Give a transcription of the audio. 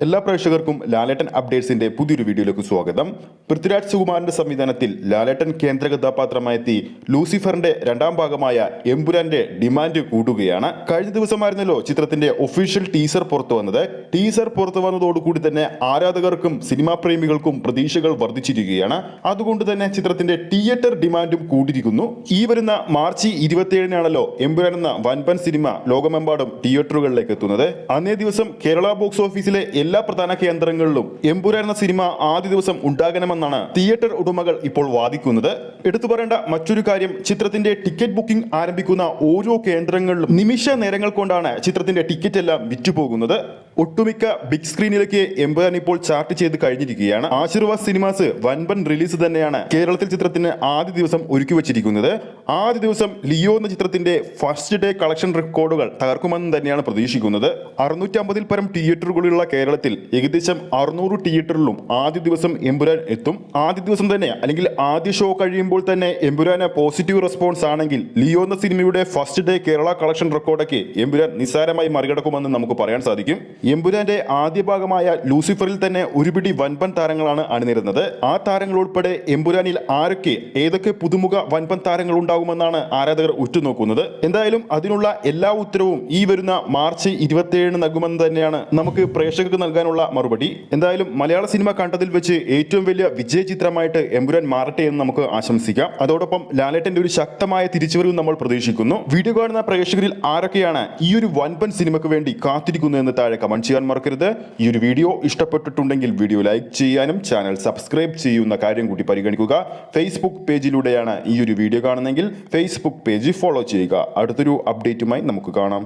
എല്ലാ പ്രേക്ഷകർക്കും ലാലേട്ടൻ അപ്ഡേറ്റ്സിന്റെ പുതിയൊരു വീഡിയോയിലേക്ക് സ്വാഗതം. പൃഥ്വിരാജ് സുകുമാരന്റെ സംവിധാനത്തിൽ ലാലേട്ടൻ കേന്ദ്ര കഥാപാത്രമായെത്തി ലൂസിഫറിന്റെ രണ്ടാം ഭാഗമായ എമ്പുരാന്റെ ഡിമാൻഡ് കൂട്ടുകയാണ്. കഴിഞ്ഞ ദിവസമായിരുന്നല്ലോ ചിത്രത്തിന്റെ ഒഫീഷ്യൽ ടീസർ പുറത്തു വന്നത്. ടീസർ പുറത്തു വന്നതോടുകൂടി തന്നെ ആരാധകർക്കും സിനിമാ പ്രേമികൾക്കും പ്രതീക്ഷകൾ വർദ്ധിച്ചിരിക്കുകയാണ്. അതുകൊണ്ട് തന്നെ ചിത്രത്തിന്റെ തിയേറ്റർ ഡിമാൻഡും കൂടിയിരിക്കുന്നു. ഈ വരുന്ന മാർച്ച് 27-നാണല്ലോ എമ്പുരാൻ എന്ന വൻപൻ സിനിമ ലോകമെമ്പാടും തിയേറ്ററുകളിലേക്ക് എത്തുന്നത്. അന്നേ ദിവസം കേരള ബോക്സ് ഓഫീസിലെ എല്ലാ പ്രധാന കേന്ദ്രങ്ങളിലും എമ്പുരാൻ എന്ന സിനിമ ആദ്യ ദിവസം ഉണ്ടാകണമെന്നാണ് തിയേറ്റർ ഉടമകൾ ഇപ്പോൾ വാദിക്കുന്നത്. എടുത്തു പറയേണ്ട മറ്റൊരു കാര്യം, ചിത്രത്തിന്റെ ടിക്കറ്റ് ബുക്കിംഗ് ആരംഭിക്കുന്ന ഓരോ കേന്ദ്രങ്ങളിലും നിമിഷ നേരങ്ങൾ കൊണ്ടാണ് ചിത്രത്തിന്റെ ടിക്കറ്റ് എല്ലാം വിറ്റുപോകുന്നത്. ഒട്ടുമിക്ക ബിഗ് സ്ക്രീനിലേക്ക് എമ്പുരാൻ ഇപ്പോൾ ചാർട്ട് ചെയ്ത് കഴിഞ്ഞിരിക്കുകയാണ്. ആശീർവാദ് സിനിമാസ് വൻപൻ റിലീസ് തന്നെയാണ് കേരളത്തിൽ ചിത്രത്തിന് ആദ്യ ദിവസം ഒരുക്കി വച്ചിരിക്കുന്നത്. ആദ്യ ദിവസം ലിയോ എന്ന ചിത്രത്തിന്റെ ഫസ്റ്റ് ഡേ കളക്ഷൻ റെക്കോർഡുകൾ തകർക്കുമെന്ന് തന്നെയാണ് പ്രതീക്ഷിക്കുന്നത്. 650-ൽ പരം തിയേറ്ററുകളുള്ള കേരളത്തിൽ ഏകദേശം 600 തിയേറ്ററിലും ആദ്യ ദിവസം എമ്പുരാൻ എത്തും. ആദ്യ ദിവസം തന്നെ അല്ലെങ്കിൽ ആദ്യ ഷോ കഴിയുമ്പോൾ തന്നെ എമ്പുരാന് പോസിറ്റീവ് റെസ്പോൺസ് ആണെങ്കിൽ ലിയോ എന്ന സിനിമയുടെ ഫസ്റ്റ് ഡേ കേരള കളക്ഷൻ റെക്കോർഡൊക്കെ എമ്പുരാൻ നിസ്സാരമായി മറികടക്കുമെന്ന് നമുക്ക് പറയാൻ സാധിക്കും. എമ്പുരാന്റെ ആദ്യ ഭാഗമായ ലൂസിഫറിൽ തന്നെ ഒരുപിടി വൻപൻ താരങ്ങളാണ് അണിനിരുന്നത്. ആ താരങ്ങൾ ഉൾപ്പെടെ എമ്പുരാനിൽ ഏതൊക്കെ പുതുമുഖ വൻപൻ താരങ്ങൾ ഉണ്ടാകുമെന്നാണ് ആരാധകർ ഉറ്റുനോക്കുന്നത്. എന്തായാലും അതിനുള്ള എല്ലാ ഉത്തരവും ഈ വരുന്ന മാർച്ച് 27 നൽകുമെന്ന് തന്നെയാണ് നമുക്ക് പ്രേക്ഷകർക്ക് നൽകാനുള്ള മറുപടി. എന്തായാലും മലയാള സിനിമ കണ്ടതിൽ വെച്ച് ഏറ്റവും വലിയ വിജയ ചിത്രമായിട്ട് എമ്പുരാൻ മാറട്ടെ എന്ന് നമുക്ക് ആശംസിക്കാം. അതോടൊപ്പം ലാലേട്ടന്റെ ഒരു ശക്തമായ തിരിച്ചുവരവും നമ്മൾ പ്രതീക്ഷിക്കുന്നു. വീഡിയോ കാണുന്ന പ്രേക്ഷകരിൽ ആരൊക്കെയാണ് ഈ ഒരു വൻപൻ സിനിമയ്ക്ക് വേണ്ടി കാത്തിരിക്കുന്നു എന്ന് താഴെ കമന്റ് ചെയ്യാൻ മറക്കരുത്. ഈ ഒരു വീഡിയോ ഇഷ്ടപ്പെട്ടിട്ടുണ്ടെങ്കിൽ വീഡിയോ ലൈക്ക് ചെയ്യാനും ചാനൽ സബ്സ്ക്രൈബ് ചെയ്യുന്ന കാര്യം കൂടി പരിഗണിക്കുക. ഫേസ്ബുക്ക് പേജിലൂടെയാണ് ഈ ഒരു വീഡിയോ കാണുന്നതെങ്കിൽ ഫേസ്ബുക്ക് പേജ് ഫോളോ ചെയ്യുക. അടുത്തൊരു അപ്ഡേറ്റുമായി നമുക്ക് കാണാം.